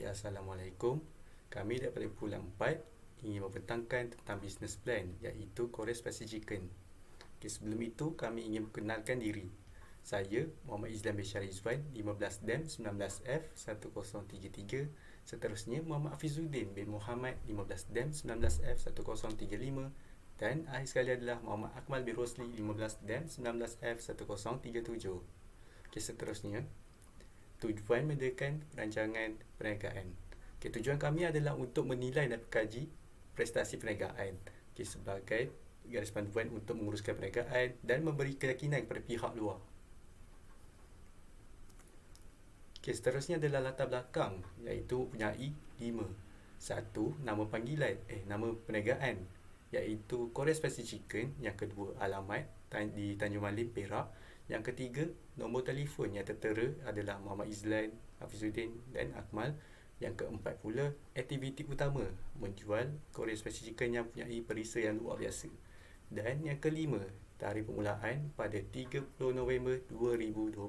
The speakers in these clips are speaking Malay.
Assalamualaikum. Kami daripada Pulau 4 ingin membentangkan tentang business plan, iaitu Korea Spicy Chicken. Sebelum itu kami ingin perkenalkan diri. Saya Muhammad Izlan Bishar Izwan, 15 DEM 19F 1033. Seterusnya Muhammad Afizuddin bin Muhammad, 15 DEM 19F 1035. Dan akhir sekali adalah Muhammad Akmal bin Rosli, 15 DEM 19F 1037. Seterusnya tujuan mengadakan perancangan perniagaan. Tujuan kami adalah untuk menilai dan mengkaji prestasi perniagaan sebagai garis panduan untuk menguruskan perniagaan dan memberi keyakinan kepada pihak luar. Seterusnya adalah latar belakang, iaitu mempunyai 5. 1. Nama panggilan, nama perniagaan, iaitu Korea Spicy Chicken. Yang kedua, alamat di Tanjung Malim, Perak. Yang ketiga, nombor telefon yang tertera adalah Muhammad Izlan, Hafizuddin dan Akmal. Yang keempat pula, aktiviti utama menjual Korea Spicy Chicken yang mempunyai perisa yang luar biasa. Dan yang kelima, tarikh permulaan pada 30 November 2021.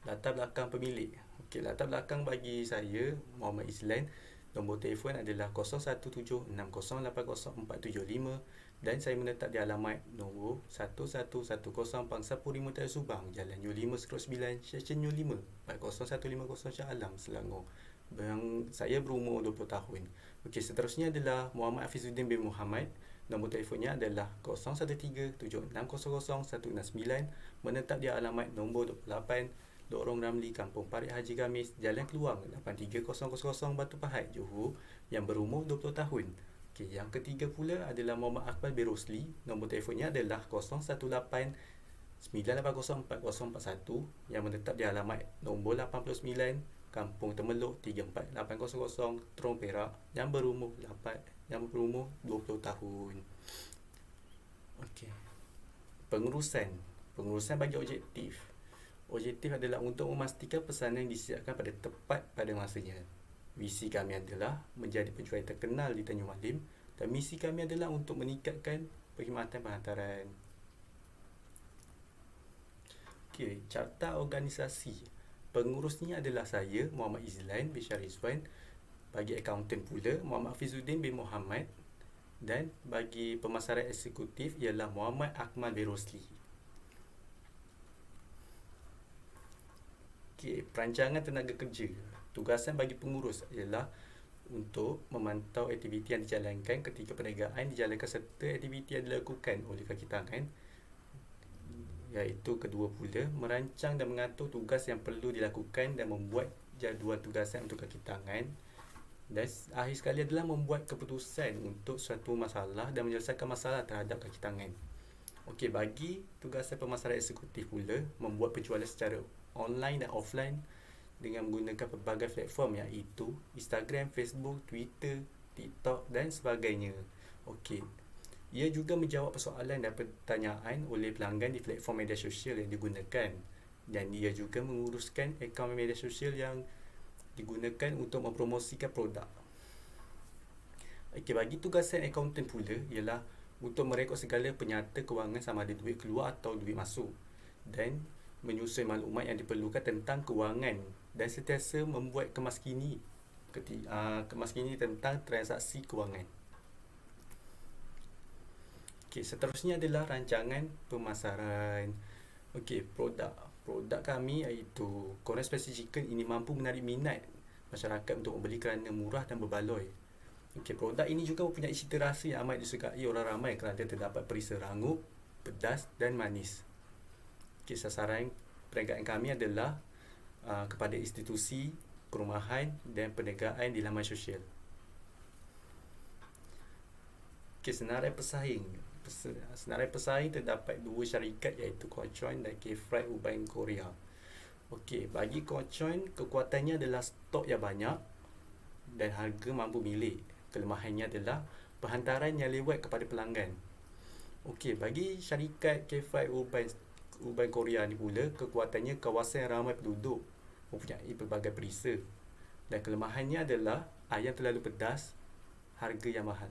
Latar belakang pemilik. Latar belakang bagi saya, Muhammad Izlan. Nombor telefon adalah 0176080475 dan saya menetap di alamat nombor 1110 Pangsapuri Mutiara Subang, Jalan U5 Skor 9, Seksyen U5, 40150 Shah Alam, Selangor. Saya berumur 20 tahun. Seterusnya adalah Muhammad Afizuddin bin Muhammad. Nombor telefonnya adalah 011376000169, menetap di alamat nombor 28 Lorong Ramli, Kampung Parit Haji Gamis, Jalan Keluang, 83000 Batu Pahat, Johor, yang berumur 20 tahun. Yang ketiga pula adalah Muhammad Akmal bin Rosli. Nombor telefonnya adalah 0189804041, yang menetap di alamat nombor 89 Kampung Temeluk 34800 Terong Perak, yang berumur 20 tahun. Pengurusan bagi objektif. Objektif adalah untuk memastikan pesanan disiapkan tepat pada masanya. Visi kami adalah menjadi penjual terkenal di Tanjung Malim, dan misi kami adalah untuk meningkatkan perkhidmatan penghantaran. Carta organisasi. Pengurusnya adalah saya, Muhammad Izlan Bishar Izwan. Bagi akaunten pula, Muhammad Afizuddin bin Muhammad. Dan bagi pemasaran eksekutif ialah Muhammad Akmal bin Rosli. Perancangan tenaga kerja. Tugasan bagi pengurus ialah untuk memantau aktiviti yang dijalankan ketika perniagaan dijalankan serta aktiviti yang dilakukan oleh kaki tangan. Iaitu kedua pula, merancang dan mengatur tugas yang perlu dilakukan dan membuat jadual tugasan untuk kaki tangan. Dan akhir sekali adalah membuat keputusan untuk suatu masalah dan menyelesaikan masalah terhadap kaki tangan. Bagi tugasan pemasaran eksekutif pula, membuat penjualan secara online dan offline dengan menggunakan pelbagai platform, iaitu Instagram, Facebook, Twitter, TikTok dan sebagainya. Ia juga menjawab persoalan dan pertanyaan oleh pelanggan di platform media sosial yang digunakan, dan ia juga menguruskan akaun media sosial yang digunakan untuk mempromosikan produk. Bagi tugasan akaunten pula ialah untuk merekod segala penyata kewangan sama ada duit keluar atau duit masuk, dan menyusun maklumat yang diperlukan tentang kewangan, dan sentiasa membuat kemaskini tentang transaksi kewangan. Seterusnya adalah rancangan pemasaran. Produk kami iaitu Korea Spicy Chicken ini mampu menarik minat masyarakat untuk membeli kerana murah dan berbaloi. Produk ini juga mempunyai cita rasa yang amat disukai orang ramai kerana terdapat perisa rangup, pedas dan manis. Sasaran perniagaan kami adalah kepada institusi, perumahan dan perniagaan di laman sosial. Senarai pesaing. Senarai pesaing terdapat 2 syarikat, iaitu Kochon dan K-Fry Urban Korea. Bagi Kochon, kekuatannya adalah stok yang banyak dan harga mampu milik. Kelemahannya adalah penghantaran yang lewat kepada pelanggan. Bagi syarikat K-Fry Urban Korea ni pula, kekuatannya kawasan yang ramai penduduk, mempunyai pelbagai perisa, dan kelemahannya adalah ayam terlalu pedas, harga yang mahal.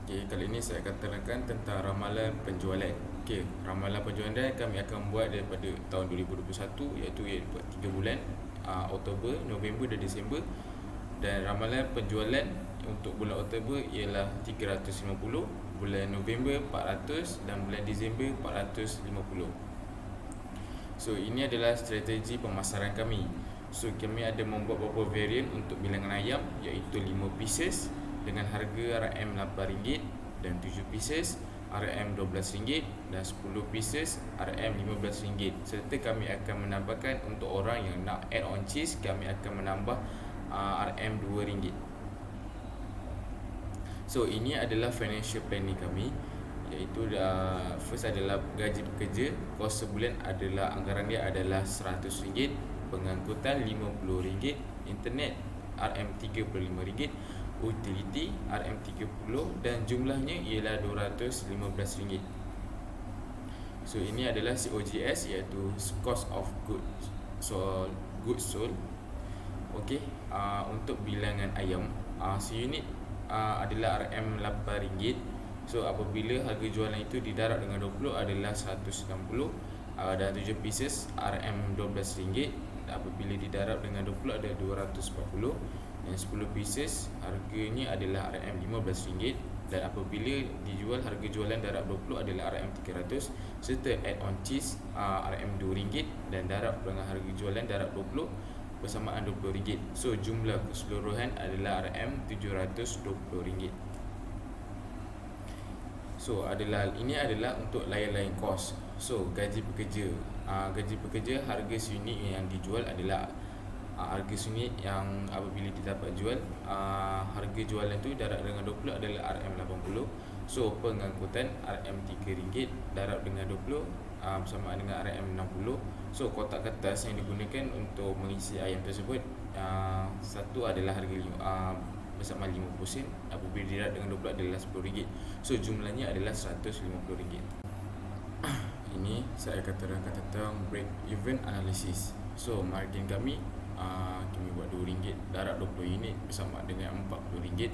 Okay, kali ini saya akan terangkan tentang ramalan penjualan. Okay, ramalan penjualan kami akan buat daripada tahun 2021, iaitu 3 bulan, Oktober, November dan Disember. Dan ramalan penjualan untuk bulan Oktober ialah 350, bulan November 400 dan bulan Disember 450. So ini adalah strategi pemasaran kami. So kami ada membuat beberapa variant untuk bilangan ayam, iaitu 5 pieces dengan harga RM8 dan 7 pieces RM12 dan 10 pieces RM15. Serta kami akan menambahkan untuk orang yang nak add on cheese, kami akan menambah RM2. So ini adalah financial planning kami, iaitu first adalah gaji pekerja, kos sebulan adalah anggaran dia adalah RM100, pengangkutan RM50, internet RM35, utility RM30 dan jumlahnya ialah RM215. So ini adalah COGS, iaitu cost of goods sold. Okey, untuk bilangan ayam, seunit adalah RM8. So apabila harga jualan itu didarab dengan 20 adalah 160, dan 7 pieces RM12. Apabila didarab dengan 20 adalah 240, dan 10 pieces harganya adalah RM15. Dan apabila dijual, harga jualan darab 20 adalah RM300, serta add on cheese RM2 dan darab dengan harga jualan darab 20 bersamaan RM20. So jumlah keseluruhan adalah RM720. So ini adalah untuk lain-lain kos. So gaji pekerja, harga unit yang dijual adalah harga unit yang apabila didapat jual, harga jualan tu darab dengan 20 adalah RM80. So pengangkutan RM3 darab dengan 20 bersamaan dengan RM60. So kotak kertas yang digunakan untuk mengisi ayam tersebut, satu adalah harga bersama 50 sen, apabila didarab dengan 20 adalah RM10. So jumlahnya adalah RM150. Ini saya akan terangkan tentang break even analysis. So margin kami buat RM2, darab 20 unit bersama dengan RM40.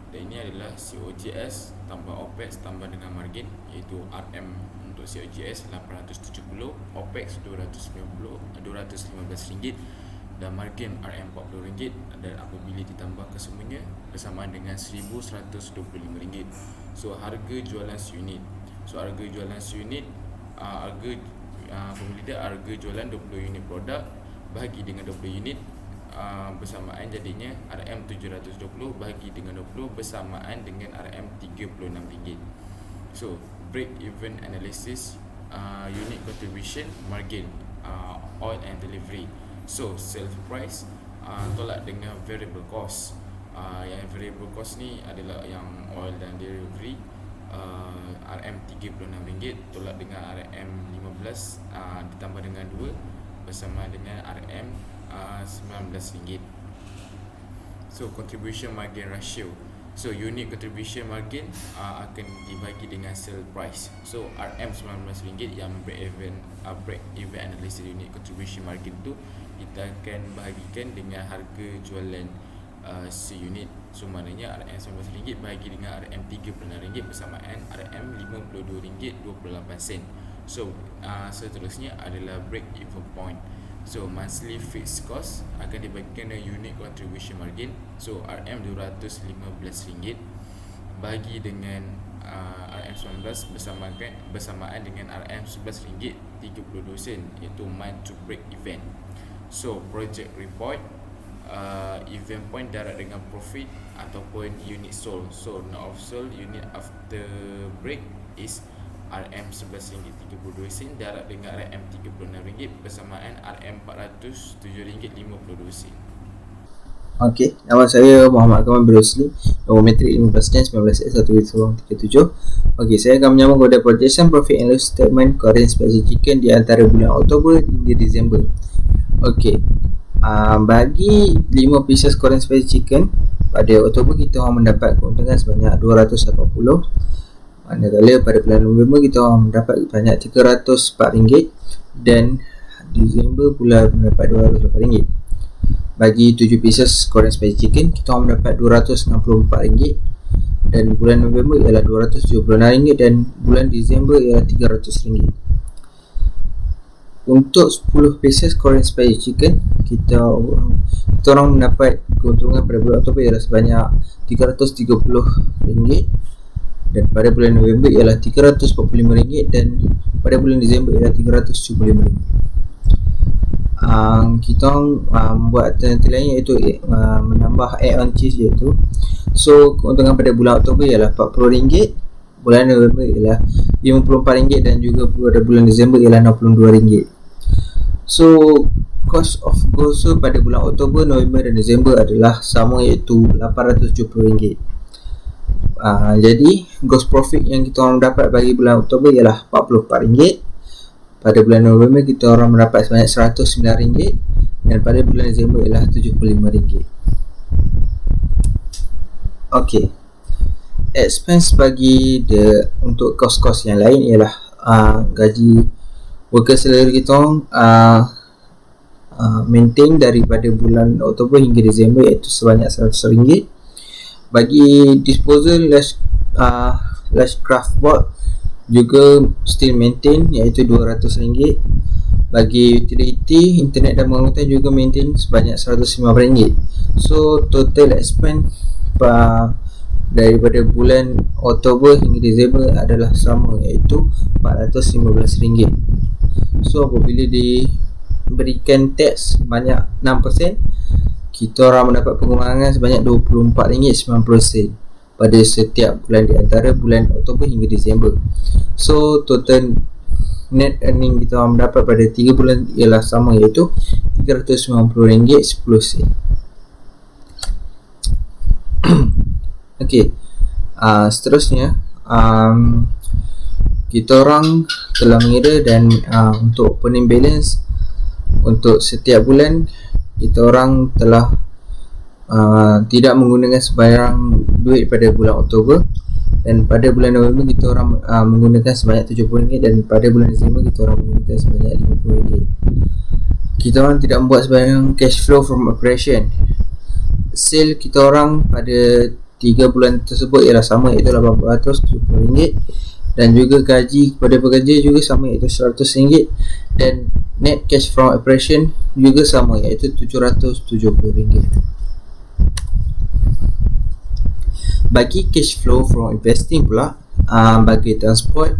Dan ini adalah COGS tambah OPEX tambah dengan margin, iaitu RM untuk COGS 870, OPEX RM215 dan margin RM40. Dan apabila ditambah kesemuanya bersamaan dengan RM1125. So harga jualan seunit, harga jualan 20 unit produk bahagi dengan 20 unit, bersamaan jadinya RM720 bahagi dengan 20 bersamaan dengan RM36. So break even analysis, unit contribution margin, oil and delivery. So sales price tolak dengan variable cost. Yang variable cost ni adalah yang oil dan delivery, RM36 tolak dengan RM15 ditambah dengan 2 bersama dengan RM19. So contribution margin ratio. So unit contribution margin akan dibagi dengan sale price. So RM19 yang break even analysis unit contribution margin tu kita akan bahagikan dengan harga jualan seunit. So maknanya RM19 bahagi dengan RM36 bersamaan RM52.28. So seterusnya adalah break even point. So monthly fixed cost akan dibagikan dengan unit contribution margin. So RM215 bagi dengan RM19 bersamaan dengan RM11.32, iaitu month to break even. So project report, event point darab dengan profit ataupun unit sold. So not of sold unit after break is RM11.32 darab dengan RM36 bersamaan RM407.52. Okey, nama saya Muhammad Kamal Birosli, nombor metrik 15-19S137. Okey, saya akan menyambung kepada projection profit and loss statement Korean Spicy Chicken di antara bulan Oktober hingga Disember. Okey, bagi 5 pieces Korean Spicy Chicken pada Oktober kita orang mendapat keuntungan sebanyak 280. Manakala pada bulan November kita orang mendapat banyak RM304 dan Disember pula mendapat RM208. Bagi 7 pieces Korean Spicy Chicken kita orang mendapat RM264. dan bulan November ialah RM276 dan bulan Disember ialah RM300. Untuk 10 pieces Korean Spicy Chicken, kita orang mendapat keuntungan pada bulan Oktober ialah sebanyak RM330 dan pada bulan November ialah RM345 dan pada bulan Disember ialah RM375. Kita buat alternatif lain iaitu menambah add-on cheese iaitu, so keuntungan pada bulan Oktober ialah RM40, bulan November ialah RM54 dan juga pada bulan Disember ialah RM62. So cost of goods pada bulan Oktober, November dan Disember adalah sama iaitu RM870. Jadi gross profit yang kita orang dapat bagi bulan Oktober ialah RM44. Pada bulan November kita orang mendapat sebanyak RM109 dan pada bulan Disember ialah RM75. Okey. Expense bagi untuk kos-kos yang lain ialah gaji worker salary kita orang maintain daripada bulan Oktober hingga Disember iaitu sebanyak RM100. Bagi disposal large craft board juga still maintain iaitu RM200. Bagi utility, internet dan pengangkutan juga maintain sebanyak RM150. So total expense daripada bulan Oktober hingga Disember adalah sama iaitu RM415. So apabila diberikan tax sebanyak 6%, kita orang mendapat pengurangan sebanyak RM24.90 pada setiap bulan di antara bulan Oktober hingga Disember. So total net earning kita orang mendapat pada 3 bulan ialah sama iaitu RM390.10. Okey. Seterusnya kita orang telah mengira dan untuk opening balance untuk setiap bulan kita orang telah tidak menggunakan sebarang duit pada bulan Oktober, dan pada bulan November kita orang menggunakan sebanyak RM70 dan pada bulan Disember kita orang menggunakan sebanyak RM50. Kita orang tidak membuat sebarang cash flow from operation. Sale kita orang pada 3 bulan tersebut ialah sama iaitu RM870 dan juga gaji kepada pekerja juga sama iaitu RM100 dan net cash from operation juga sama iaitu RM770. Bagi cash flow from investing pula, bagi transport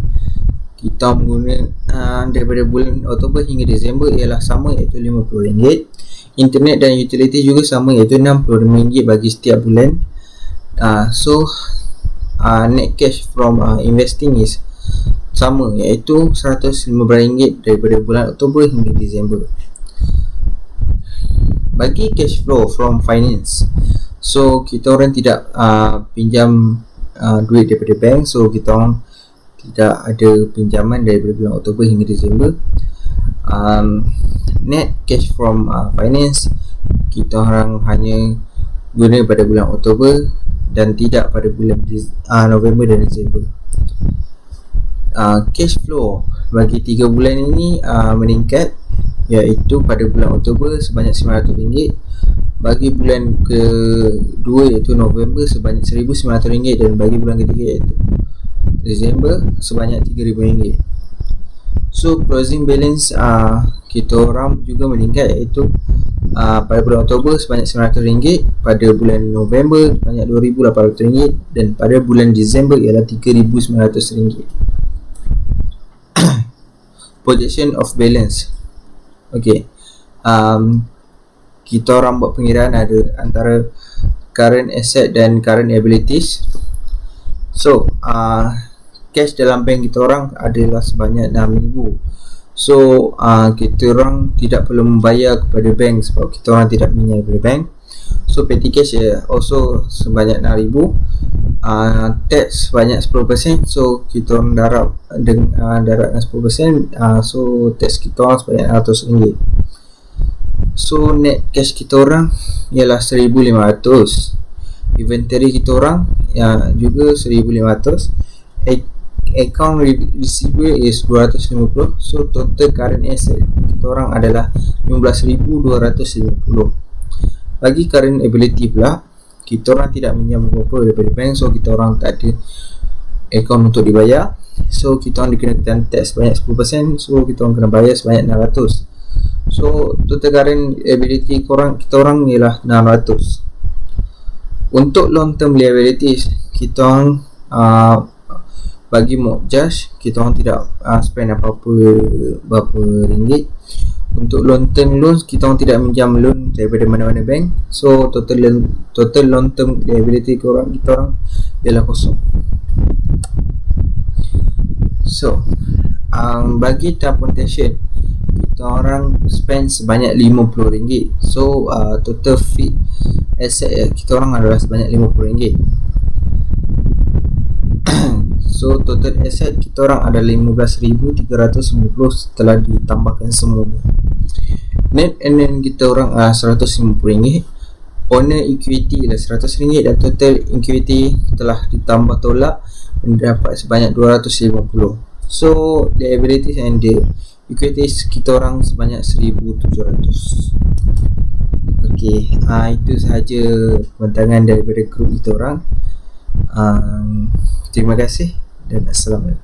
kita menggunakan daripada bulan Oktober hingga Disember ialah sama iaitu RM50. Internet dan utility juga sama iaitu RM65 bagi setiap bulan. So net cash from investing is sama iaitu RM115 daripada bulan Oktober hingga Disember. Bagi cash flow from finance, so kita orang tidak pinjam duit daripada bank, so kita orang tidak ada pinjaman daripada bulan Oktober hingga Disember. Net cash from finance kita orang hanya guna pada bulan Oktober dan tidak pada bulan November dan Disember. Cash flow bagi 3 bulan ini meningkat iaitu pada bulan Oktober sebanyak RM900, bagi bulan kedua iaitu November sebanyak RM1,900 dan bagi bulan ketiga iaitu Disember sebanyak RM3,000. So closing balance kita orang juga meningkat iaitu pada bulan Oktober sebanyak RM900, pada bulan November sebanyak RM2,800 dan pada bulan Disember ialah RM3,900. Projection of balance. Okey. Kita orang buat pengiraan ada antara current asset dan current liabilities. So cash dalam bank kita orang adalah sebanyak RM6,000. So kita orang tidak perlu membayar kepada bank sebab kita orang tidak minyak daripada bank. So petty cash also sebanyak RM6,000. Tax sebanyak 10%. So kita orang darab 10%. So tax kita orang sebanyak RM100. So net cash kita orang ialah RM1,500. Inventory kita orang juga RM1,500. Account receivable is RM250. So total current asset kita orang adalah RM15,250. Bagi current ability pula, kita orang tidak minjam apa-apa daripada bank, so kita orang tak ada akaun untuk dibayar. So kita orang dikenakan tax sebanyak 10%, so kita orang kena bayar sebanyak 600. So total current liability kita orang ialah 600. Untuk long term liabilities, kita orang bagi mortgage, kita orang tidak spend apa-apa berapa ringgit. Untuk long term loans, kita orang tidak minjam loan daripada mana-mana bank. So total long term liability kita orang ialah kosong. So bagi transportation, kita orang spend sebanyak RM50. So total fee asset kita orang adalah sebanyak RM50. So total asset kita orang ada 15,390 setelah ditambahkan semua. Net earning kita orang RM150. Owner equity ialah RM100 dan total equity telah ditambah tolak mendapat sebanyak 250. So liabilities and the equities kita orang sebanyak 1,700. Okey, itu sahaja perbincangan daripada grup kita orang. Terima kasih dan Assalamualaikum.